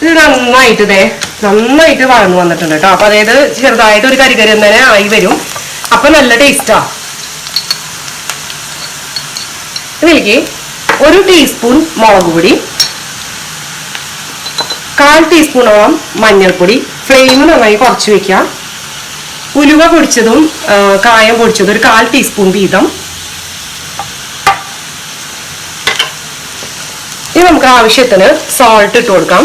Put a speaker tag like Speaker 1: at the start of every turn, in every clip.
Speaker 1: ഇത് നന്നായിട്ട് വഴന്നു വന്നിട്ടുണ്ട് കേട്ടോ. അപ്പൊ അതായത് ചെറുതായിട്ട് ഒരു കരികരി തന്നെ ആയി വരും. അപ്പൊ നല്ല ടേസ്റ്റാ. ഇതിലേക്ക് 1 ടീസ്പൂൺ മുളക് പൊടി, 1/4 ടീസ്പൂണോളം മഞ്ഞൾപ്പൊടി. ഫ്ലെയിം നന്നായി കുറച്ച് വെക്കാം. ഉലുവ പൊടിച്ചതും കായം പൊടിച്ചതും ഒരു 1/4 ടീസ്പൂൺ വീതം. ഇനി നമുക്ക് ആവശ്യത്തിന് സോൾട്ട് ഇട്ട് കൊടുക്കാം.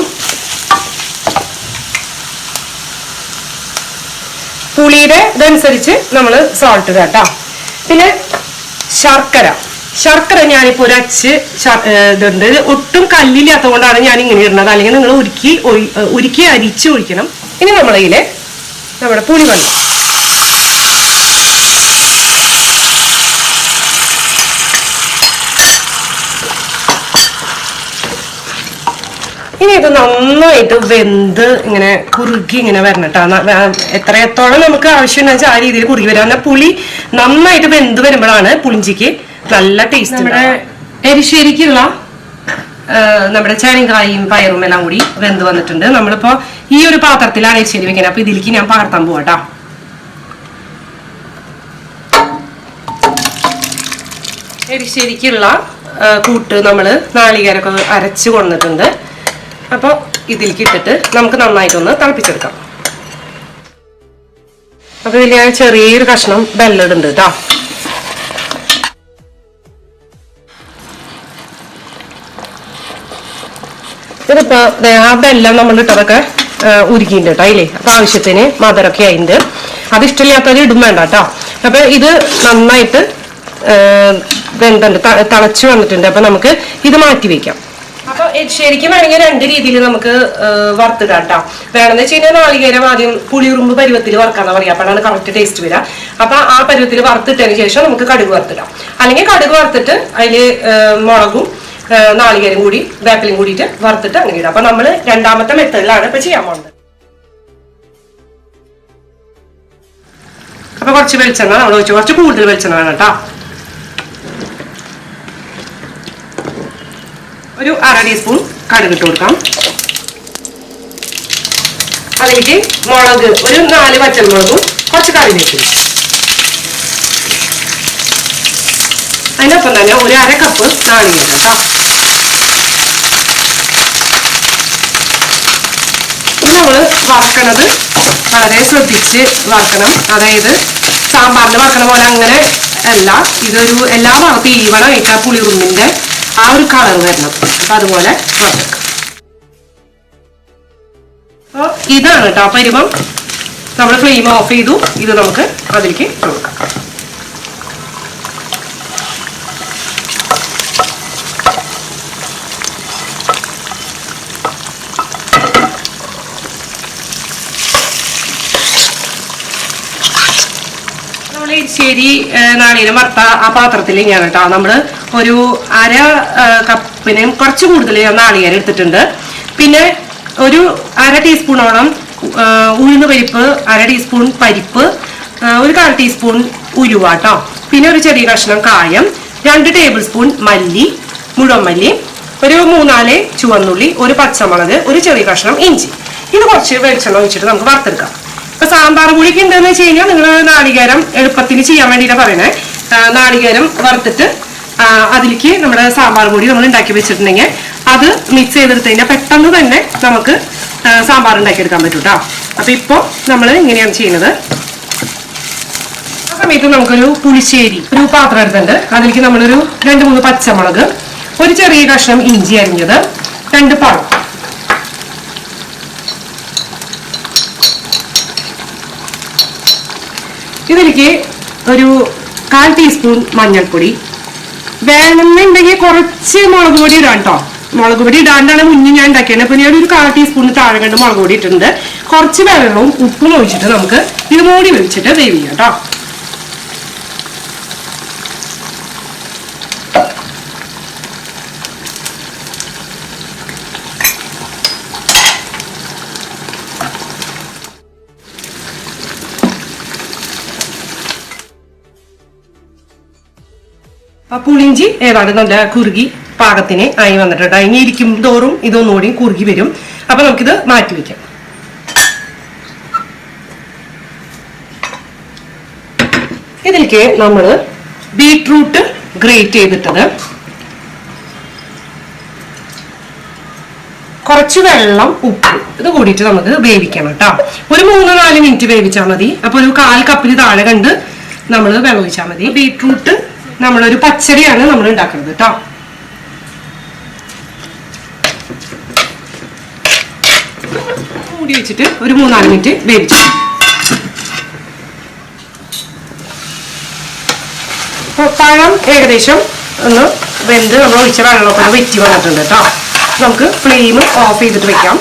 Speaker 1: പുളിയുടെ ഇതനുസരിച്ച് നമ്മൾ സോൾട്ട് ഇടാം കേട്ടോ. പിന്നെ ശർക്കര ഞാനിപ്പോ ഒരു അച്ച് ഇതുണ്ട്. ഒട്ടും കല്ലില്ലാത്തത് കൊണ്ടാണ് ഞാൻ ഇങ്ങനെ ഇടുന്നത്. അല്ലെങ്കിൽ നിങ്ങൾ ഉരുക്കി അരിച്ച് ഒഴിക്കണം. ഇനി നമ്മളതില് നമ്മുടെ പുളിവെള്ളം, ഇനി ഇത് നന്നായിട്ട് വെന്ത് ഇങ്ങനെ കുറുകി ഇങ്ങനെ വരണം കേട്ടോ. എത്രത്തോളം നമുക്ക് ആവശ്യം വെച്ചാൽ ആ രീതിയിൽ കുറുകി വരാം. എന്നാൽ പുളി നന്നായിട്ട് വെന്ത് വരുമ്പോഴാണ് പുളിഞ്ചിക്ക് നല്ല ടേസ്റ്റ്. നമ്മുടെ എരിശ്ശേരിക്കുള്ള നമ്മുടെ ചേനങ്കായും പയറും എല്ലാം കൂടി വെന്ത് വന്നിട്ടുണ്ട്. നമ്മളിപ്പോ ഈ ഒരു പാത്രത്തിലാണ് എരിശ്ശേരി വെക്കുന്നത്. അപ്പൊ ഇതിലേക്ക് ഞാൻ പകർത്താൻ പോവാട്ടോ. എരിശ്ശേരിക്കുള്ള കൂട്ട് നമ്മള് നാളികേരൊക്കെ അരച്ച് കൊണ്ടിട്ടുണ്ട്. അപ്പോൾ ഇതിലേക്ക് ഇട്ടിട്ട് നമുക്ക് നന്നായിട്ടൊന്ന് തിളപ്പിച്ചെടുക്കാം. അപ്പൊ ഇതിൽ ഞാൻ ചെറിയൊരു കഷ്ണം ബെല്ലിടുന്നുണ്ട് കേട്ടോ. ഇതിപ്പോ ആ ബെല്ലം നമ്മൾ ഇട്ടതൊക്കെ ഉരുക്കിണ്ട് കേട്ടോ അതിലേ. അപ്പൊ ആവശ്യത്തിന് മധുരമൊക്കെ ആയിട്ടുണ്ട്. അത് ഇഷ്ടമില്ലാത്തവർ ഇടും വേണ്ട കേട്ടോ. അപ്പൊ ഇത് നന്നായിട്ട് വെന്തുണ്ട്, തിളച്ചു വന്നിട്ടുണ്ട്. അപ്പൊ നമുക്ക് ഇത് മാറ്റി വെക്കാം. അപ്പൊ ശരിക്കും വേണമെങ്കിൽ 2 രീതിയിൽ നമുക്ക് വറുത്തിടാം കേട്ടോ. വേണമെന്ന് വെച്ച് കഴിഞ്ഞാൽ നാളികേരം ആദ്യം പുളിയുറുമ്പ് പരുവത്തിൽ വറുക്കാന്ന് പറയാം. അപ്പോഴാണ് കറക്റ്റ് ടേസ്റ്റ് വരിക. അപ്പൊ ആ പരുവത്തിൽ വറുത്തിട്ടതിന് ശേഷം നമുക്ക് കടുക് വറുത്തിടാം. അല്ലെങ്കിൽ കടുക് വറുത്തിട്ട് അതില് മുളകും നാളികേരം കൂടി വേപ്പിലും കൂടിയിട്ട് വറുത്തിട്ട് അങ്ങനെ ഇടാം. അപ്പൊ നമ്മള് രണ്ടാമത്തെ മെത്തേഡിലാണ് ഇപ്പൊ ചെയ്യാൻ പോകുന്നത്. അപ്പൊ കുറച്ച് വെളിച്ചെണ്ണ നമ്മൾ ഒഴിച്ചു. കുറച്ച് കൂടുതൽ വെളിച്ചെണ്ണ വേണം കേട്ടോ. ഒരു 1/2 ടീസ്പൂൺ കടുക് ഇട്ട് കൊടുക്കാം. അതിലേക്ക് മുളക് ഒരു 4 പച്ചമുളകും കുറച്ച് കറിവേപ്പില. അതിനൊപ്പം തന്നെ ഒരു 1/2 കപ്പ് നാളികേരം കേട്ടോ. ഇത് നമ്മൾ വറക്കണത് വളരെ ശ്രദ്ധിച്ച് വറക്കണം. അതായത് സാമ്പാറിന് വറക്കണ പോലെ അങ്ങനെ അല്ല. ഇതൊരു എല്ലാ ഭാഗത്തും ഈവണമായിട്ട് ആ പുളിയുറുമ്പിന്റെ ആ ഒരു കളർ വരണം. അപ്പൊ അതുപോലെ വറക്കാം. അപ്പൊ ഇതാണ് കേട്ടോ പരുവം. നമ്മൾ ഫ്ലെയിം ഓഫ് ചെയ്തു. ഇത് നമുക്ക് അതിലേക്ക് കൊടുക്കാം. എരിശ്ശേരി നാളികേരം വറുത്ത ആ പാത്രത്തിൽ ഞാൻ കേട്ടോ നമ്മള് ഒരു 1/2 കപ്പിന് കുറച്ച് കൂടുതൽ ഞാൻ നാളികേരം എടുത്തിട്ടുണ്ട്. പിന്നെ ഒരു 1/2 ടീസ്പൂണോളം ഉഴുന്ന് പരിപ്പ്, 1/2 ടീസ്പൂൺ പരിപ്പ്, ഒരു 1/4 ടീസ്പൂൺ ഉലുവ കേട്ടോ. പിന്നെ ഒരു ചെറിയ കഷ്ണം കായം, 2 ടേബിൾ സ്പൂൺ മല്ലി, മുഴുവൻ മല്ലി, ഒരു 3-4 ചുവന്നുള്ളി, ഒരു പച്ചമുളക്, ഒരു ചെറിയ കഷ്ണം ഇഞ്ചി. ഇത് കുറച്ച് വെളിച്ചെണ്ണ ഒഴിച്ചിട്ട് നമുക്ക് വറുത്തെടുക്കാം. ഇപ്പൊ സാമ്പാർ പൊടിക്ക് ഉണ്ടെന്ന് വെച്ച് കഴിഞ്ഞാൽ നിങ്ങൾ നാളികേരം എളുപ്പത്തിന് ചെയ്യാൻ വേണ്ടിയിട്ടാണ് പറയണേ. നാളികേരം വറുത്തിട്ട് അതിലേക്ക് നമ്മുടെ സാമ്പാർ പൊടി നമ്മൾ ഉണ്ടാക്കി വെച്ചിട്ടുണ്ടെങ്കിൽ അത് മിക്സ് ചെയ്തെടുത്ത് കഴിഞ്ഞാൽ പെട്ടെന്ന് തന്നെ നമുക്ക് സാമ്പാർ ഉണ്ടാക്കിയെടുക്കാൻ പറ്റും കേട്ടോ. അപ്പൊ ഇപ്പോൾ നമ്മൾ ഇങ്ങനെയാണ് ചെയ്യുന്നത്. ആ സമയത്ത് നമുക്കൊരു പുളിശ്ശേരി ഒരു പാത്രം എടുത്തിട്ടുണ്ട്. അതിലേക്ക് നമ്മളൊരു 2-3 പച്ചമുളക്, ഒരു ചെറിയ കഷ്ണം ഇഞ്ചി അരിഞ്ഞത്, 2 പഴം, ഇതിലേക്ക് ഒരു 1/4 ടീസ്പൂൺ മഞ്ഞൾപ്പൊടി. വേണമെന്നുണ്ടെങ്കിൽ കുറച്ച് മുളക് പൊടി ഇടാം കേട്ടോ. മുളക് പൊടി ഇടാണ്ടാണ് മുന്നേ ഞാൻ ഉണ്ടാക്കിയത്. അപ്പൊ ഞാൻ ഒരു 1/4 ടീസ്പൂൺ താഴെ കണ്ട് മുളക് പൊടി ഇട്ടിട്ടുണ്ട്. കുറച്ച് വെള്ളവും ഉപ്പും ഒഴിച്ചിട്ട് നമുക്ക് ഇത് മൂടി വെച്ചിട്ട് വേവിക്കാം കേട്ടോ. പുളിഞ്ചി ഏതാണ്ട് നല്ല കുറുകി പാകത്തിന് ആയി വന്നിട്ടുണ്ട്. ഇനി ഇരിക്കും തോറും ഇതൊന്നുകൂടി കുറുകി വരും. അപ്പൊ നമുക്കിത് മാറ്റി വെക്കാം. ഇതിലേക്ക് നമ്മൾ ബീട്രൂട്ട് ഗ്രേറ്റ് ചെയ്തിട്ടത്, കുറച്ച് വെള്ളം, ഉപ്പ് ഇത് കൂടിയിട്ട് നമുക്ക് വേവിക്കണം കേട്ടോ. ഒരു 3-4 മിനിറ്റ് വേവിച്ചാൽ മതി. അപ്പൊ ഒരു 1/4 കപ്പിന് താഴെ കണ്ട് നമ്മൾ വെള്ളം ഒഴിച്ചാൽ മതി. ബീട്രൂട്ട് നമ്മളൊരു പച്ചടിയാണ് നമ്മൾ ഉണ്ടാക്കുന്നത് കേട്ടോ. മൂടി വെച്ചിട്ട് ഒരു 3-4 മിനിറ്റ് വേവിച്ചു. പഴം ഏകദേശം ഒന്ന് വെന്ത് നമ്മൾ ഒഴിച്ച വെള്ളമൊക്കെ വെറ്റി വന്നിട്ടുണ്ട് കേട്ടോ. നമുക്ക് ഫ്ലെയിം ഓഫ് ചെയ്തിട്ട് വെക്കാം.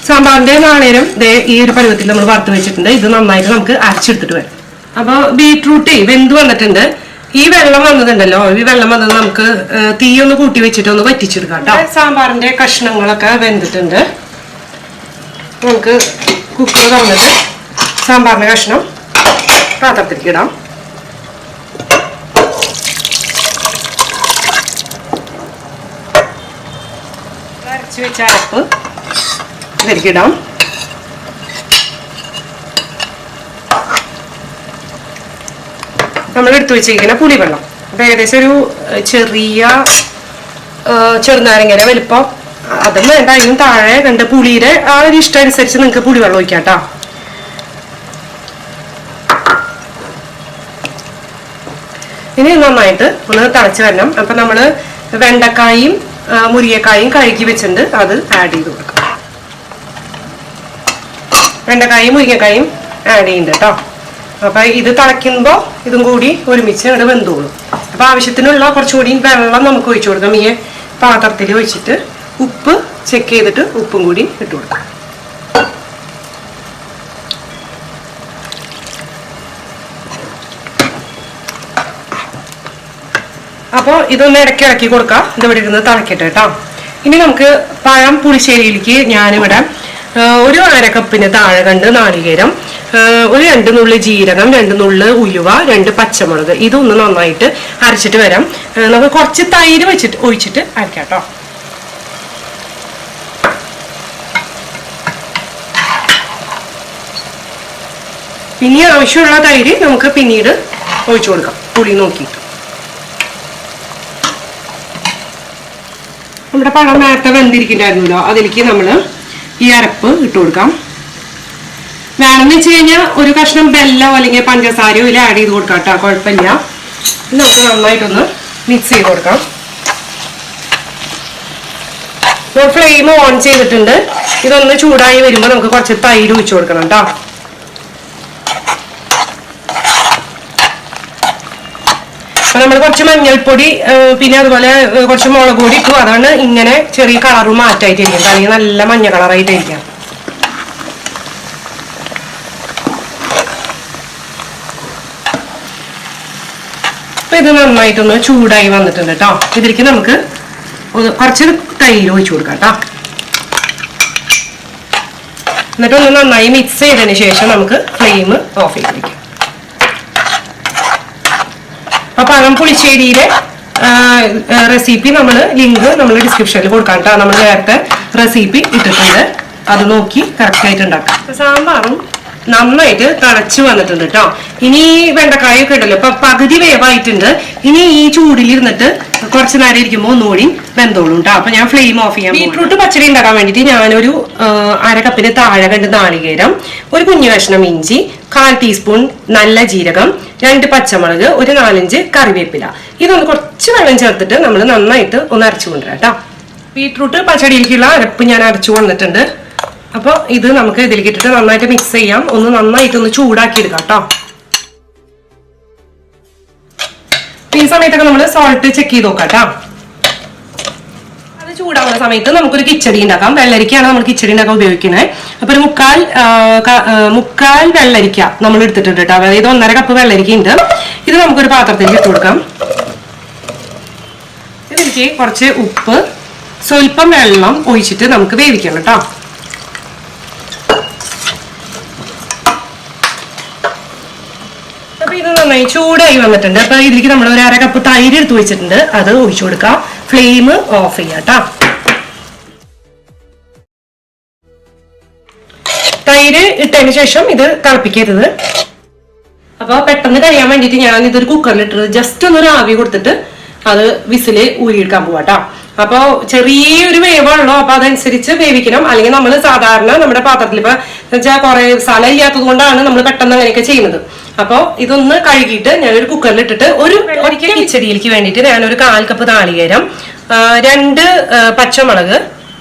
Speaker 1: സാമ്പാറിന്റെ നാളേരം ഈ ഒരു പരുവത്തിൽ നമ്മൾ വറുത്ത് വെച്ചിട്ടുണ്ട്. ഇത് നന്നായിട്ട് നമുക്ക് അരച്ചെടുത്തിട്ട് വരാം. അപ്പൊ ബീട്രൂട്ട് വെന്ത് വന്നിട്ടുണ്ട്. ഈ വെള്ളം വന്നതുണ്ടല്ലോ, ഈ വെള്ളം വന്നത് നമുക്ക് തീ ഒന്ന് കൂട്ടി വെച്ചിട്ട് ഒന്ന് വറ്റിച്ചെടുക്കാം കേട്ടോ. സാമ്പാറിന്റെ കഷ്ണങ്ങളൊക്കെ വെന്തിട്ടുണ്ട്. നമുക്ക് കുക്കർ തുറന്നിട്ട് സാമ്പാറിന്റെ കഷ്ണം പാത്രത്തിലേക്ക് ഇടാം. അരച്ച് വെച്ച അരപ്പ് ഇതിലേക്ക് ഇടാം. നമ്മൾ എടുത്തു വെച്ചിരിക്കുന്ന പുളിവെള്ളം, അപ്പൊ ഏകദേശം ഒരു ചെറിയ ചെറുനാരങ്ങയുടെ വലിപ്പം, അതും വേണ്ട, അതിനും താഴെ കണ്ട് പുളിയുടെ ആ ഒരു ഇഷ്ടം അനുസരിച്ച് നിങ്ങൾക്ക് പുളിവെള്ളം ഒഴിക്കാം കേട്ടോ. ഇനി നന്നായിട്ട് ഒന്ന് തിളച്ച് വരണം. അപ്പൊ നമ്മള് വെണ്ടക്കായും മുരിങ്ങക്കായും കഴുകി വെച്ചിട്ടുണ്ട്, അത് ആഡ് ചെയ്ത് കൊടുക്കാം. വെണ്ടക്കായും മുരിങ്ങക്കായും ആഡ് ചെയ്യുന്നുണ്ട് കേട്ടോ. അപ്പൊ ഇത് തിളയ്ക്കുമ്പോ ഇതും കൂടി ഒരുമിച്ച് ഇവിടെ വെന്തോളും. അപ്പൊ ആവശ്യത്തിനുള്ള കുറച്ചുകൂടി വെള്ളം നമുക്ക് ഒഴിച്ചു കൊടുക്കാം. ഈ പാത്രത്തിൽ ഒഴിച്ചിട്ട് ഉപ്പ് ചെക്ക് ചെയ്തിട്ട് ഉപ്പും കൂടി ഇട്ട് കൊടുക്കാം. അപ്പോൾ ഇതൊന്ന് ഇടയ്ക്ക് ഇളക്കി കൊടുക്കാം. ഇതിവിടെ ഇരുന്ന് തിളക്കട്ടെ കേട്ടോ. ഇനി നമുക്ക് പഴം പുളിശ്ശേരിയിലേക്ക് ഞാനിവിടെ ഒരു 1/2 കപ്പിന് താഴെ കണ്ട് നാളികേരം, ഒരു 2 നുള്ളി ജീരകം, 2 നുള്ളി ഉലുവ, 2 പച്ചമുളക്, ഇതൊന്ന് നന്നായിട്ട് അരച്ചിട്ട് വരാം. നമുക്ക് കുറച്ച് തൈര് വെച്ചിട്ട് ഒഴിച്ചിട്ട് അരക്കാം കേട്ടോ. ഇനി ആവശ്യമുള്ള തൈര് നമുക്ക് പിന്നീട് ഒഴിച്ചു കൊടുക്കാം, പുളി നോക്കിയിട്ട്. നമ്മുടെ പഴം നേരത്തെ വെന്തിരിക്കണ്ടായിരുന്നല്ലോ, അതിലേക്ക് നമ്മൾ ഈ അരപ്പ് ഇട്ട് കൊടുക്കാം. വേണമെന്ന് വെച്ച് കഴിഞ്ഞാൽ ഒരു കഷ്ണം വെല്ലമോ അല്ലെങ്കിൽ പഞ്ചസാരയോ ഇതിൽ ആഡ് ചെയ്ത് കൊടുക്കാം കേട്ടോ, കുഴപ്പമില്ല. നമുക്ക് നന്നായിട്ടൊന്ന് മിക്സ് ചെയ്ത് കൊടുക്കാം. ഫ്ലെയിം ഓൺ ചെയ്തിട്ടുണ്ട്. ഇതൊന്ന് ചൂടായി വരുമ്പോൾ നമുക്ക് കുറച്ച് തൈര് ഒഴിച്ചു കൊടുക്കണം കേട്ടോ. നമ്മൾ കുറച്ച് മഞ്ഞൾപ്പൊടി പിന്നെ അതുപോലെ കുറച്ച് മുളക് പൊടി ഇട്ടു. അതാണ് ഇങ്ങനെ ചെറിയ കളറ് മാറ്റായിട്ടിരിക്കുന്നത്, അല്ലെങ്കിൽ നല്ല മഞ്ഞ കളറായിട്ടിരിക്കാം. അപ്പൊ ഇത് നന്നായിട്ടൊന്ന് ചൂടായി വന്നിട്ടുണ്ട് കേട്ടോ. ഇതിലേക്ക് നമുക്ക് കുറച്ച് തൈര് ഒഴിച്ചു കൊടുക്കാം കേട്ടോ. എന്നിട്ടൊന്ന് നന്നായി മിക്സ് ചെയ്തതിന് ശേഷം നമുക്ക് ഫ്ലെയിം ഓഫ് ചെയ്തിരിക്കാം. അപ്പൊ പഴം പുളിശ്ശേരിയിലെ റെസിപ്പി ലിങ്ക് നമ്മൾ ഡിസ്ക്രിപ്ഷനിൽ കൊടുക്കാം കേട്ടോ. നമ്മൾ നേരത്തെ റെസിപ്പി ഇട്ടിട്ടുണ്ട്, അത് നോക്കി കറക്റ്റ് ആയിട്ട് ഉണ്ടാക്കാം. സാമ്പാറും നന്നായിട്ട് തിളച്ച് വന്നിട്ടുണ്ട് കേട്ടോ. ഇനി വെണ്ടക്കായൊക്കെ ഉണ്ടല്ലോ, ഇപ്പൊ പകുതി വേവായിട്ടുണ്ട്. ഇനി ഈ ചൂടിലിരുന്നിട്ട് കുറച്ച് നേരം ഇരിക്കുമ്പോൾ ഒന്നുകൂടി വെന്തോളും കേട്ടോ. അപ്പൊ ഞാൻ ഫ്ലെയിം ഓഫ് ചെയ്യാം. ബീട്രൂട്ട് പച്ചടി ഉണ്ടാക്കാൻ വേണ്ടിയിട്ട് ഞാനൊരു 1/2 കപ്പിന് താഴെ കണ്ട് നാളികേരം, ഒരു കുഞ്ഞു കഷ്ണം ഇഞ്ചി, 1/4 ടീസ്പൂൺ നല്ല ജീരകം, 2 പച്ചമുളക്, ഒരു 4-5 കറിവേപ്പില, ഇതൊന്ന് കുറച്ച് വെള്ളം ചേർത്തിട്ട് നമ്മൾ നന്നായിട്ട് ഒന്ന് അരച്ചു കൊണ്ടുവരാം കേട്ടോ. ബീട്രൂട്ട് പച്ചടിയിലേക്കുള്ള അരപ്പ് ഞാൻ അരച്ചു കൊണ്ടിട്ടുണ്ട്. അപ്പൊ ഇത് നമുക്ക് ഇതിലേക്ക് ഇട്ടിട്ട് നന്നായിട്ട് മിക്സ് ചെയ്യാം. ഒന്ന് നന്നായിട്ടൊന്ന് ചൂടാക്കി എടുക്കാം കേട്ടോ. ഈ സമയത്തൊക്കെ നമ്മൾ സോൾട്ട് ചെക്ക് ചെയ്ത് നോക്കാം കേട്ടോ. അത് ചൂടാവുന്ന സമയത്ത് നമുക്കൊരു കിച്ചടി ഉണ്ടാക്കാം. വെള്ളരിക്കയാണ് നമ്മൾ കിച്ചടി ഉണ്ടാക്കാൻ ഉപയോഗിക്കുന്നത്. അപ്പൊ ഒരു മുക്കാൽ വെള്ളരിക്ക നമ്മൾ എടുത്തിട്ടുണ്ട് കേട്ടോ. അതായത് 1/2 കപ്പ് വെള്ളരിക്ക ഉണ്ട്. ഇത് നമുക്കൊരു പാത്രത്തിലേക്ക് ഇട്ട് കൊടുക്കാം. ഇതിലേക്ക് കുറച്ച് ഉപ്പ്, സ്വല്പം വെള്ളം ഒഴിച്ചിട്ട് നമുക്ക് വേവിക്കണം കേട്ടോ. അപ്പൊ ഇത് നന്നായി ചൂടായി വന്നിട്ടുണ്ട്. അപ്പൊ ഇതിലേക്ക് നമ്മൾ ഒരു 1/2 കപ്പ് തൈര് എടുത്ത് വെച്ചിട്ടുണ്ട്, അത് ഒഴിച്ചു കൊടുക്കാം. ഫ്ലെയിം ഓഫ് ചെയ്യാം കേട്ടോ. തൈര് ഇട്ടതിന് ശേഷം ഇത് തിളപ്പിക്കരുത്. അപ്പൊ പെട്ടെന്ന് കഴിയാൻ വേണ്ടിയിട്ട് ഞാൻ ഇതൊരു കുക്കറിൽ ഇട്ടത് ജസ്റ്റ് ഒന്നൊരു ആവി കൊടുത്തിട്ട് അത് വിസില് ഊരിയെടുക്കാൻ പോവാട്ടോ. അപ്പൊ ചെറിയൊരു വേവുള്ളൂ, അപ്പൊ അതനുസരിച്ച് വേവിക്കണം. അല്ലെങ്കിൽ നമ്മൾ സാധാരണ നമ്മുടെ പാത്രത്തിൽ ഇപ്പൊ വെച്ചാൽ കുറെ സ്ഥലം ഇല്ലാത്തത് കൊണ്ടാണ് നമ്മൾ പെട്ടെന്ന് അങ്ങനെയൊക്കെ ചെയ്യുന്നത്. അപ്പൊ ഇതൊന്ന് കഴുകിയിട്ട് ഞാനൊരു കുക്കറിൽ ഇട്ടിട്ട് ഒരിക്കൽ കിച്ചടിയിലേക്ക് വേണ്ടിയിട്ട് ഞാനൊരു 1/4 കപ്പ് നാളികേരം, 2 പച്ചമുളക്,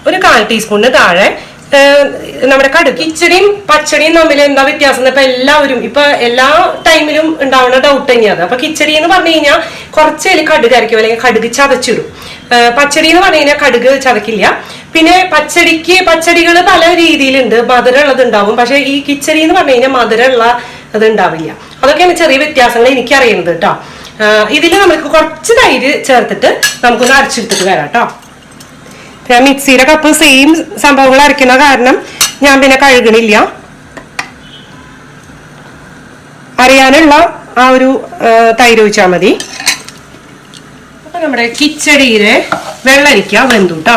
Speaker 1: ഒരു 1/4 ടീസ്പൂണിന് താഴെ നമ്മുടെ കടുക്. കിച്ചടിയും പച്ചടിയും തമ്മിൽ എന്താ വ്യത്യാസം? ഇപ്പൊ എല്ലാവരും ഇപ്പൊ എല്ലാ ടൈമിലും ഉണ്ടാവുന്ന ഡൗട്ട് തന്നെയാണ്. അപ്പൊ കിച്ചടി എന്ന് പറഞ്ഞു കഴിഞ്ഞാൽ കുറച്ചേല് കടുക് അരയ്ക്കും, അല്ലെങ്കിൽ കടുക് ചതച്ചിടും. പച്ചടി എന്ന് പറഞ്ഞു കഴിഞ്ഞാൽ കടുക് ചതക്കില്ല. പിന്നെ പച്ചടികൾ പല രീതിയിലുണ്ട്, മധുരമുള്ളത് ഉണ്ടാവും. പക്ഷെ ഈ കിച്ചടി എന്ന് പറഞ്ഞു കഴിഞ്ഞാൽ മധുരമുള്ള അത് ഉണ്ടാവില്ല. അതൊക്കെയാണ് ചെറിയ വ്യത്യാസങ്ങൾ എനിക്കറിയുന്നത് കേട്ടോ. ഇതില് നമുക്ക് കുറച്ച് തൈര് ചേർത്തിട്ട് നമുക്കൊന്ന് അരച്ചെടുത്തിട്ട് വരാം കേട്ടോ. ഞാൻ മിക്സിയുടെ കപ്പ് സെയിം സംഭവങ്ങൾ അരയ്ക്കുന്ന കാരണം ഞാൻ പിന്നെ കഴുകണില്ല. അറിയാനുള്ള ആ ഒരു തൈര് ഒഴിച്ചാൽ മതി. അപ്പൊ നമ്മുടെ കിച്ചടിയിലെ വെള്ളരിക്ക വെന്തു കേട്ടോ.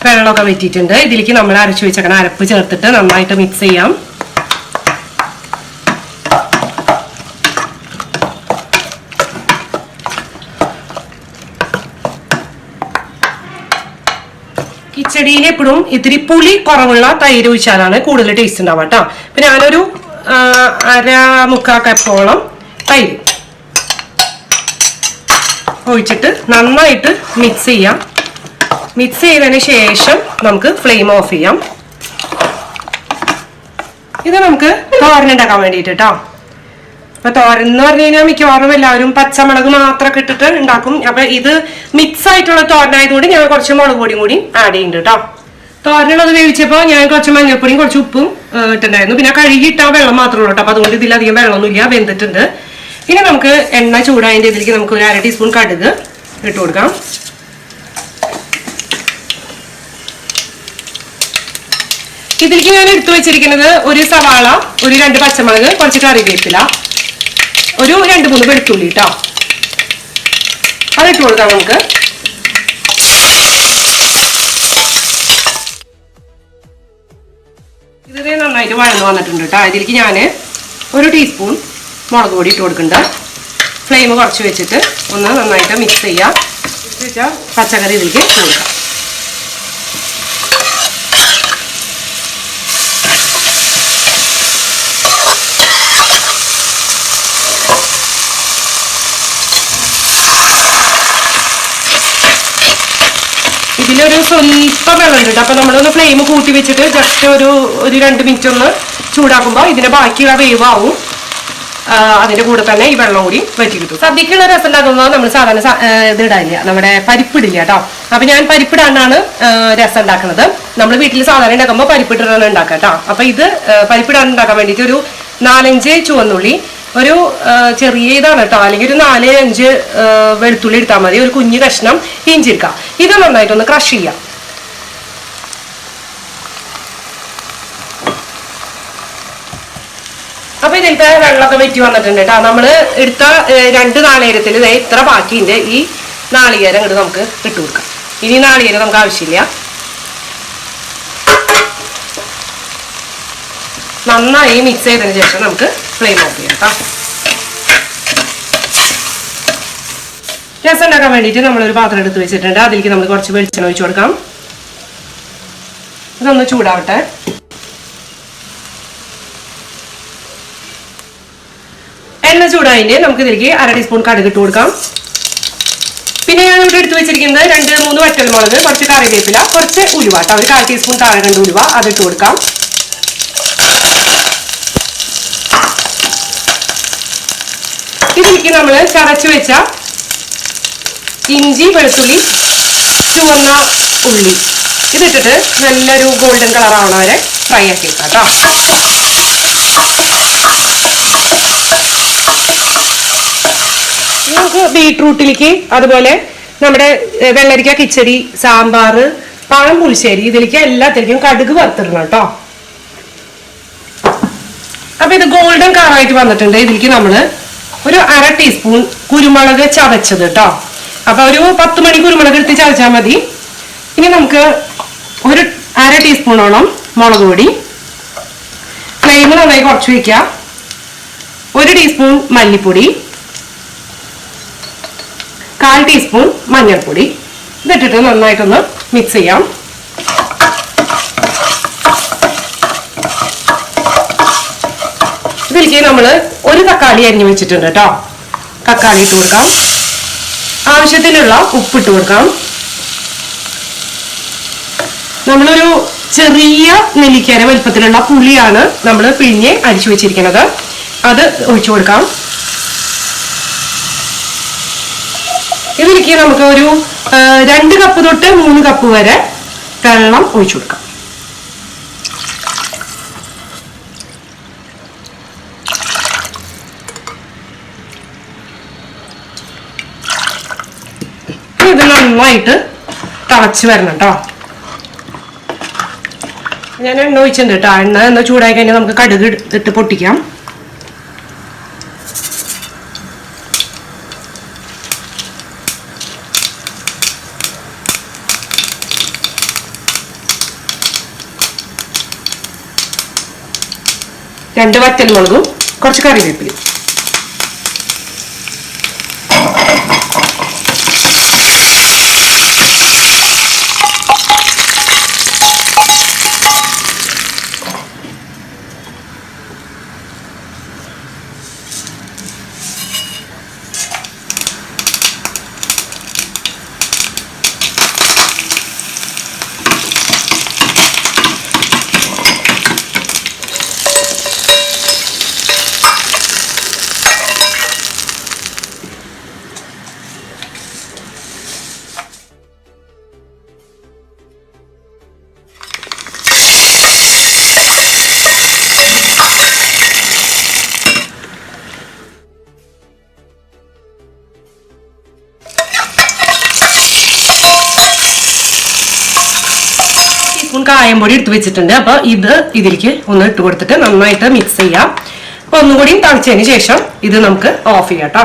Speaker 1: വെള്ളമൊക്കെ വെറ്റിയിട്ടുണ്ട്. ഇതിലേക്ക് നമ്മൾ അരച്ചു വെച്ചേക്കണ അരപ്പ് ചേർത്തിട്ട് നന്നായിട്ട് മിക്സ് ചെയ്യാം. കിച്ചടിയിൽ എപ്പോഴും ഇത്തിരി പുളി കുറവുള്ള തൈര് ഒഴിച്ചാലാണ് കൂടുതൽ ടേസ്റ്റ് ഉണ്ടാവുക കേട്ടോ. അപ്പൊ ഞാനൊരു 1/4 കപ്പോളം തൈര് ഒഴിച്ചിട്ട് നന്നായിട്ട് മിക്സ് ചെയ്യാം. മിക്സ് ചെയ്തതിന് ശേഷം നമുക്ക് ഫ്ലെയിം ഓഫ് ചെയ്യാം. ഇത് നമുക്ക് തോരനുണ്ടാക്കാൻ വേണ്ടിയിട്ട് കേട്ടോ. അപ്പൊ തോരൻ എന്ന് പറഞ്ഞു കഴിഞ്ഞാൽ മിക്കവാറും എല്ലാവരും പച്ചമുളക് മാത്രമൊക്കെ ഇട്ടിട്ട് ഉണ്ടാക്കും. അപ്പൊ ഇത് മിക്സ് ആയിട്ടുള്ള തോരനായതുകൊണ്ട് ഞാൻ കുറച്ച് മുളക് പൊടിയും കൂടി ആഡ് ചെയ്യുന്നുണ്ട് കേട്ടോ. തോരനുള്ളത് വേവിച്ചപ്പോൾ ഞാൻ കുറച്ച് മഞ്ഞൾപ്പൊടിയും കുറച്ച് ഉപ്പും ഇട്ടുണ്ടായിരുന്നു. പിന്നെ കഴുകിയിട്ടാ വെള്ളം മാത്രമേ ഉള്ളൂ കേട്ടോ. അപ്പൊ അതുകൊണ്ട് ഇതിലധികം വെള്ളമൊന്നുമില്ല, വെന്തിട്ടുണ്ട്. ഇനി നമുക്ക് എണ്ണ ചൂടായതിന്റെ ഇതിലേക്ക് നമുക്ക് ഒരു 1/2 ടീസ്പൂൺ കടുക് ഇട്ട് കൊടുക്കാം. ഇതിലേക്ക് ഞാൻ എടുത്തു വെച്ചിരിക്കുന്നത് ഒരു സവാള, ഒരു 2 പച്ചമുളക്, കുറച്ച് കറിവേപ്പില, ഒരു 2-3 വെളുത്തുള്ളി കേട്ടോ. അതിട്ട് കൊടുക്കാം നമുക്ക്. ഇത് നന്നായിട്ട് വഴന്നു വന്നിട്ടുണ്ട് കേട്ടോ. ഇതിലേക്ക് ഞാൻ ഒരു ടീസ്പൂൺ മുളക് പൊടി ഇട്ട് കൊടുക്കുന്നുണ്ട്. ഫ്ലെയിം കുറച്ച് വെച്ചിട്ട് ഒന്ന് നന്നായിട്ട് മിക്സ് ചെയ്യാം. വെച്ചാൽ പച്ചക്കറി ഇതിലേക്ക് ഇട്ട് കൊടുക്കാം. ഇതിലൊരു സ്വല്പം വെള്ളം ഉണ്ട്. അപ്പൊ നമ്മളൊന്ന് ഫ്ലെയിം കൂട്ടി വെച്ചിട്ട് ജസ്റ്റ് ഒരു 2 മിനിറ്റ് ഒന്ന് ചൂടാക്കുമ്പോൾ ഇതിന്റെ ബാക്കിയുള്ള വേവാവും. അതിന്റെ കൂടെ തന്നെ ഈ വെള്ളം കൂടി വറ്റി കിട്ടും. സദ്യക്കുള്ള രസം ഉണ്ടാക്കുമ്പോൾ നമ്മൾ സാധാരണ ഇത് ഇടാനില്ല, നമ്മുടെ പരിപ്പിടില്ല കേട്ടോ. അപ്പൊ ഞാൻ പരിപ്പിടാണ്ടാണ് രസം ഉണ്ടാക്കുന്നത്. നമ്മൾ വീട്ടിൽ സാധാരണ ഉണ്ടാക്കുമ്പോൾ പരിപ്പിട്ടാണ് ഉണ്ടാക്കുക കേട്ടോ. അപ്പൊ ഇത് പരിപ്പിടാൻ ഉണ്ടാക്കാൻ വേണ്ടിയിട്ട് ഒരു 4-5 ചുവന്നുള്ളി, ഒരു ചെറിയ ഇതാണ് കേട്ടോ, അല്ലെങ്കിൽ ഒരു 4-5 വെളുത്തുള്ളി എടുത്താൽ മതി. ഒരു കുഞ്ഞു കഷ്ണം ഇഞ്ചി എടുക്കാം. ഇത് നന്നായിട്ടൊന്ന് ക്രഷ് ചെയ്യാം. അപ്പൊ ഇതിലത്തെ വെള്ളമൊക്കെ വെറ്റി വന്നിട്ടുണ്ട് കേട്ടോ. നമ്മള് എടുത്ത 2 നാളികേരത്തിൽ ഇത്ര ബാക്കിയുണ്ട്. ഈ നാളികേരം ഇങ്ങോട്ട് നമുക്ക് ഇട്ട് കൊടുക്കാം. ഇനി നാളികേരം നമുക്ക് ആവശ്യമില്ല. നന്നായി മിക്സ് ചെയ്തതിന് ശേഷം നമുക്ക് ഫ്ലെയിം ഓഫ് ചെയ്യാം കേട്ടോ. രസം ഉണ്ടാക്കാൻ വേണ്ടിയിട്ട് നമ്മളൊരു പാത്രം എടുത്ത് വെച്ചിട്ടുണ്ട്. അതിലേക്ക് നമ്മൾ കുറച്ച് വെളിച്ചെണ്ണ ഒഴിച്ചു കൊടുക്കാം. ഇതൊന്ന് ചൂടാവട്ടെ. എണ്ണ ചൂടായിട്ട് നമുക്ക് ഇതിലേക്ക് 1/2 ടീസ്പൂൺ കടുക് ഇട്ട് കൊടുക്കാം. പിന്നെ ഞാൻ ഇവിടെ എടുത്ത് വെച്ചിരിക്കുന്നത് 2-3 വറ്റൽമുളക്, കുറച്ച് കറിവേപ്പില, കുറച്ച് ഉലുവ കേട്ടോ. ഒരു 1/4 ടീസ്പൂൺ താഴെ 2 ഉലുവ അതിട്ട് കൊടുക്കാം. ഇതിലേക്ക് നമ്മൾ ചതച്ച് വെച്ച ഇഞ്ചി, വെളുത്തുള്ളി, ചുവന്ന ഉള്ളി ഇതിട്ടിട്ട് നല്ലൊരു ഗോൾഡൻ കളർ ആവണ വരെ ഫ്രൈ ആക്കി വെക്കാം കേട്ടോ. നമുക്ക് ബീട്രൂട്ടിലേക്ക്, അതുപോലെ നമ്മുടെ വെള്ളരിക്ക കിച്ചടി, സാമ്പാർ, പഴം പുളിശ്ശേരി, ഇതിലേക്ക് എല്ലാത്തിലേക്കും കടുക് വറുത്തിടണം കേട്ടോ. അപ്പൊ ഇത് ഗോൾഡൻ കളറായിട്ട് വന്നിട്ടുണ്ട്. ഇതിലേക്ക് നമ്മള് ഒരു 1/2 ടീസ്പൂൺ കുരുമുളക് ചതച്ചത് കേട്ടോ. അപ്പൊ ഒരു 10 മണി കുരുമുളക് എടുത്ത് ചതച്ചാൽ മതി. ഇനി നമുക്ക് ഒരു 1/2 ടീസ്പൂണോളം മുളക് പൊടി, ഫ്ലെയിം നന്നായി കുറച്ച് വയ്ക്കാം. 1 ടീസ്പൂൺ മല്ലിപ്പൊടി, 1/4 ടീസ്പൂൺ മഞ്ഞൾപ്പൊടി ഇതിട്ടിട്ട് നന്നായിട്ടൊന്ന് മിക്സ് ചെയ്യാം. ഇതിലേക്ക് നമ്മൾ 1 തക്കാളി അരിഞ്ഞു വെച്ചിട്ടുണ്ട് കേട്ടോ. തക്കാളി ഇട്ട് കൊടുക്കാം. ആവശ്യത്തിനുള്ള ഉപ്പിട്ട് കൊടുക്കാം. നമ്മളൊരു ചെറിയ നെല്ലിക്കയുടെ വലുപ്പത്തിലുള്ള പുളിയാണ് നമ്മൾ പിഴിഞ്ഞ് അരിച്ചു വെച്ചിരിക്കുന്നത്. അത് ഒഴിച്ചു കൊടുക്കാം. ഇതിലേക്ക് നമുക്ക് ഒരു 2 കപ്പ് തൊട്ട് 3 കപ്പ് വരെ വെള്ളം ഒഴിച്ചു കൊടുക്കാം. ഇത് നന്നായിട്ട് തിളച്ച് വരണം കേട്ടോ. ഞാൻ എണ്ണ ഒഴിച്ചിട്ടുണ്ട് കേട്ടോ. എണ്ണ ചൂടായി കഴിഞ്ഞാൽ നമുക്ക് കടുക് ഇട്ട് പൊട്ടിക്കാം. രണ്ട് വറ്റൽമുളകും കുറച്ച് കറിവേപ്പിലയും. ടീസ്പൂൺ കായംപൊടി എടുത്ത് വെച്ചിട്ടുണ്ട്. അപ്പൊ ഇത് ഇതിലേക്ക് ഒന്ന് ഇട്ട് കൊടുത്തിട്ട് നന്നായിട്ട് മിക്സ് ചെയ്യാം. അപ്പൊ ഒന്നുകൂടി തളിച്ചതിന് ശേഷം ഇത് നമുക്ക് ഓഫ് ചെയ്യാം കേട്ടോ.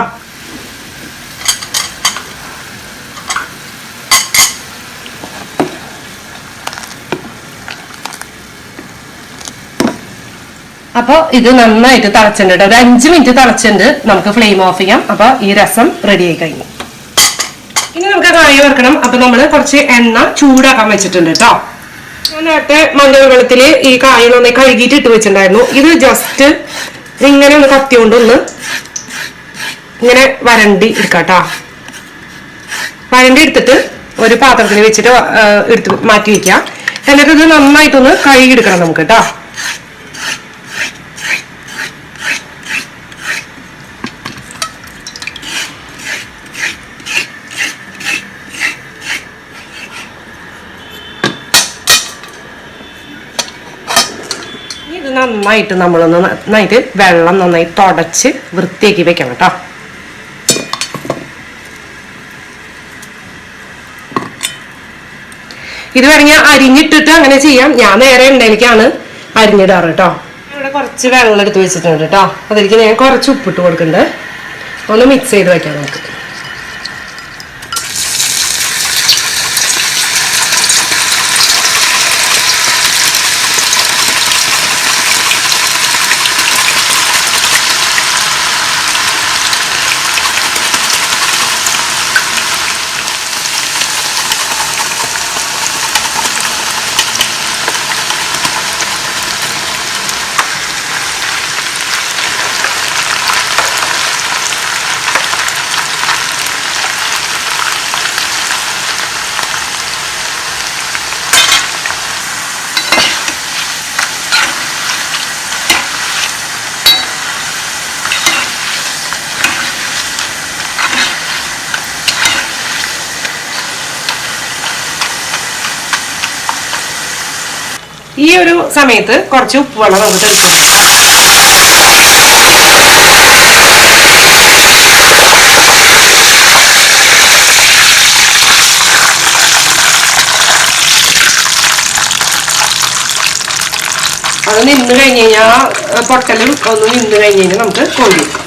Speaker 1: അപ്പൊ ഇത് നന്നായിട്ട് തിളച്ചിട്ടുണ്ട്. ഒരു 5 മിനിറ്റ് തിളച്ചിട്ടുണ്ട്. നമുക്ക് ഫ്ലെയിം ഓഫ് ചെയ്യാം. അപ്പൊ ഈ രസം റെഡി ആയി കഴിഞ്ഞു. ഇനി നമുക്ക് കായ വറുക്കണം. അപ്പൊ നമ്മൾ കുറച്ച് എണ്ണ ചൂടാക്കാൻ വെച്ചിട്ടുണ്ട് കേട്ടോ. ഞാൻ നേരത്തെ മഞ്ഞൾ വെള്ളത്തില് ഈ കായ നന്നായി കഴുകിയിട്ട് ഇട്ട് വെച്ചിട്ടുണ്ടായിരുന്നു. ഇത് ജസ്റ്റ് ഇങ്ങനെ ഒന്ന് കത്തി കൊണ്ടൊന്ന് ഇങ്ങനെ വരണ്ടി എടുക്കാട്ടോ. വരണ്ടി എടുത്തിട്ട് ഒരു പാത്രത്തിൽ വെച്ചിട്ട് എടുത്ത് മാറ്റി വെക്കാം. എന്നിട്ട് ഇത് നന്നായിട്ടൊന്ന് കഴുകി എടുക്കണം നമുക്ക് കേട്ടോ. ഇത് നന്നായിട്ട് നമ്മളൊന്ന് നന്നായിട്ട് വെള്ളം നന്നായി തുടച്ച് വൃത്തിയാക്കി വെക്കണം കേട്ടോ. ഇത് വേണമെങ്കിൽ അരിഞ്ഞിട്ടിട്ട് അങ്ങനെ ചെയ്യാം. ഞാൻ നേരെ എണ്ണയിലേക്കാണ് അരിഞ്ഞിടാറ് കേട്ടോ. ഇവിടെ കുറച്ച് വെള്ളം എടുത്ത് വെച്ചിട്ടുണ്ട് കേട്ടോ. അതിലേക്ക് ഞാൻ കുറച്ച് ഉപ്പിട്ട് കൊടുക്കുന്നുണ്ട്. ഒന്ന് മിക്സ് ചെയ്ത് വെക്കാം നമുക്ക്. ഈ ഒരു സമയത്ത് കുറച്ച് ഉപ്പ് വെള്ളം നമുക്ക് എടുക്കാം. അത് നിന്ന് കഴിഞ്ഞ് കഴിഞ്ഞാൽ പൊട്ടലും ഒന്ന് നിന്ന് കഴിഞ്ഞ് കഴിഞ്ഞാൽ നമുക്ക് കോഴി വെക്കാം.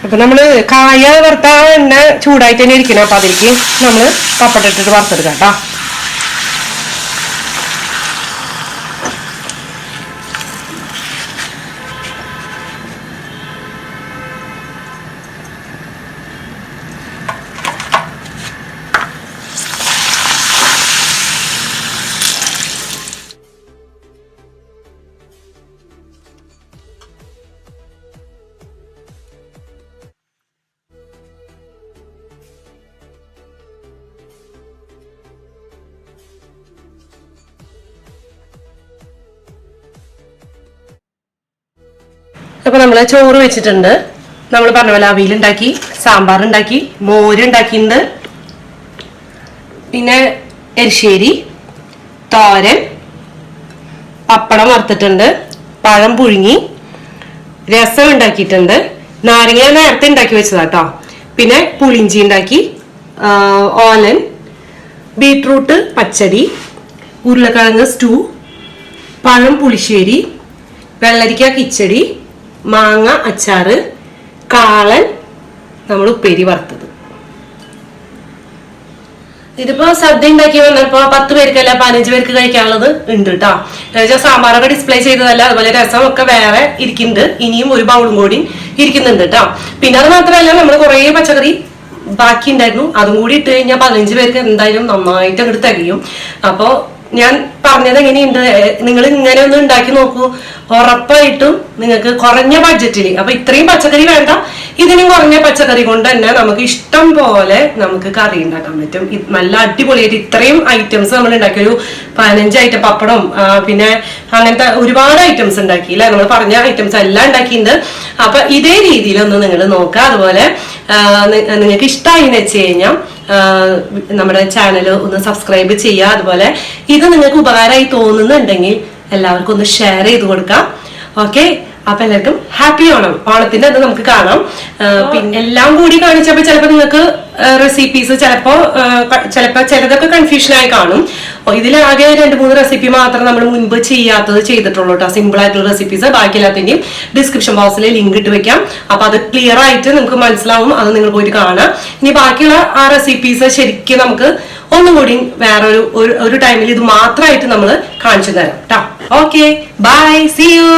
Speaker 1: അപ്പൊ നമ്മള് കായ വറുത്ത എണ്ണ ചൂടായിട്ട് തന്നെ ഇരിക്കണം. അപ്പൊ അതിലേക്ക് നമ്മള് പപ്പടം ഇട്ടിട്ട് വറുത്തെടുക്കാം കേട്ടോ. അപ്പൊ നമ്മള് ചോറ് വെച്ചിട്ടുണ്ട്. നമ്മൾ പറഞ്ഞ പോലെ അവിയലുണ്ടാക്കി, സാമ്പാർ ഉണ്ടാക്കി, മോരുണ്ടാക്കിയിട്ടുണ്ട്, പിന്നെ എരിശ്ശേരി, തോരൻ, പപ്പടം വറുത്തിട്ടുണ്ട്, പഴം പുഴുങ്ങി, രസം ഉണ്ടാക്കിയിട്ടുണ്ട്, നാരങ്ങ നേരത്തെ ഉണ്ടാക്കി വെച്ചതാട്ടോ, പിന്നെ പുളിഞ്ചി ഉണ്ടാക്കി, ഓലൻ, ബീട്രൂട്ട് പച്ചടി, ഉരുളക്കിഴങ്ങ് സ്റ്റൂ, പഴം പുളിശ്ശേരി, വെള്ളരിക്ക കിച്ചടി, മാങ്ങ അച്ചാറ്, കാളൻ, നമ്മൾ ഉപ്പേരി വറുത്തത്. ഇതിപ്പോ സദ്യ ഉണ്ടാക്കി വന്നപ്പോ 10 പേർക്കല്ല 15 പേർക്ക് കഴിക്കാനുള്ളത് ഉണ്ട് കേട്ടോ. സാമ്പാറൊക്കെ ഡിസ്പ്ലേ ചെയ്തതല്ല, അതുപോലെ രസമൊക്കെ വേറെ ഇരിക്കുന്നുണ്ട്. ഇനിയും ഒരു ബൗളും കൂടി ഇരിക്കുന്നുണ്ട് കേട്ടോ. പിന്നെ അത് മാത്രമല്ല നമ്മൾ കുറേ പച്ചക്കറി ബാക്കി ഉണ്ടായിരുന്നു, അതും കൂടി ഇട്ട് കഴിഞ്ഞാൽ 15 പേർക്ക് എന്തായാലും നന്നായിട്ട് അങ്ങോട്ട് തികയും. അപ്പോ ഞാൻ പറഞ്ഞത് എങ്ങനെയുണ്ട്, നിങ്ങൾ ഇങ്ങനെ ഒന്ന് ഉണ്ടാക്കി നോക്കൂ, ഉറപ്പായിട്ടും നിങ്ങൾക്ക് കുറഞ്ഞ ബഡ്ജറ്റിൽ, അപ്പൊ ഇത്രയും പച്ചക്കറി വേണ്ട, ഇതിനും കുറഞ്ഞ പച്ചക്കറി കൊണ്ട് തന്നെ നമുക്ക് ഇഷ്ടം പോലെ നമുക്ക് കറി ഉണ്ടാക്കാൻ പറ്റും. നല്ല അടിപൊളിയായിട്ട് ഇത്രയും ഐറ്റംസ് നമ്മൾ ഉണ്ടാക്കി, ഒരു 15 ഐറ്റം പപ്പടം, പിന്നെ അങ്ങനത്തെ ഒരുപാട് ഐറ്റംസ് ഉണ്ടാക്കി അല്ലെ, നമ്മൾ പറഞ്ഞ ഐറ്റംസ് എല്ലാം ഉണ്ടാക്കിയിട്ടുണ്ട്. അപ്പൊ ഇതേ രീതിയിലൊന്ന് നിങ്ങൾ നോക്കുക. അതുപോലെ നിങ്ങൾക്ക് ഇഷ്ടമായി എന്ന് വെച്ച് കഴിഞ്ഞാൽ നമ്മുടെ ചാനൽ ഒന്ന് സബ്സ്ക്രൈബ് ചെയ്യുക. അതുപോലെ ഇത് നിങ്ങൾക്ക് ഉപകാരമായി തോന്നുന്നുണ്ടെങ്കിൽ എല്ലാവർക്കും ഒന്ന് ഷെയർ ചെയ്ത് കൊടുക്കാം. ഓക്കെ, അപ്പൊ എല്ലാവർക്കും ഹാപ്പി ഓണം. ഓണത്തിന്റെ അത് നമുക്ക് കാണാം. പിന്നെ എല്ലാം കൂടി കാണിച്ചപ്പോ ചിലപ്പോ നിങ്ങൾക്ക് റെസിപ്പീസ് ചിലപ്പോ ചിലതൊക്കെ കൺഫ്യൂഷനായി കാണും. ഇതിലാകെ 2-3 റെസിപ്പി മാത്രം നമ്മൾ മുൻപ് ചെയ്യാത്തത് ചെയ്തിട്ടുള്ളൂ കേട്ടോ, സിമ്പിൾ ആയിട്ടുള്ള റെസിപ്പീസ്. ബാക്കി എല്ലാത്തിന്റെയും ഡിസ്ക്രിപ്ഷൻ ബോക്സിൽ ലിങ്ക് ഇട്ട് വെക്കാം. അപ്പൊ അത് ക്ലിയർ ആയിട്ട് നിങ്ങൾക്ക് മനസ്സിലാവും, അത് നിങ്ങൾ പോയിട്ട് കാണാം. ഇനി ബാക്കിയുള്ള ആ റെസിപ്പീസ് ശരിക്കും നമുക്ക് ഒന്നുകൂടി വേറൊരു ഒരു ടൈമിൽ ഇത് മാത്രമായിട്ട് നമ്മൾ കാണിച്ചു തരാം കേട്ടോ. Okay, bye, see U.